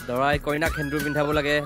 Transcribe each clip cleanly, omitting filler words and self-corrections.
দৰাই কইনাক সেন্দুৰ পিন্ধাব লাগে।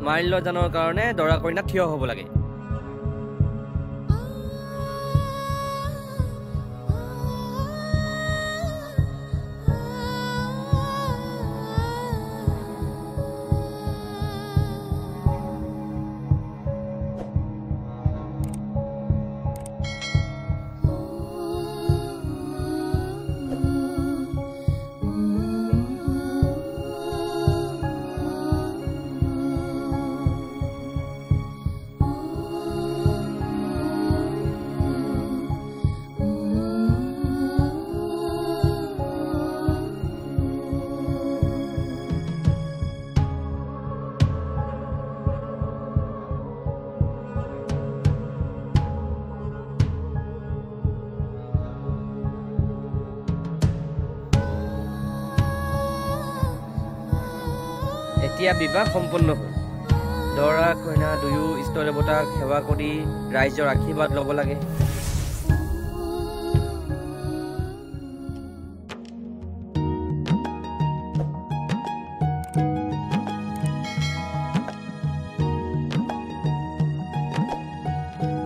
মাল্যদানৰ কাৰণে দৰা কইনা থিয় হ'ব লাগে। এতিয়া বিবাহ সম্পন্ন হ'ল। দৰা কইনা দুয়ো ইষ্ট দেৱতাক সেৱা কৰি ৰাইজৰ আশীৰ্বাদ ল'ব লাগে।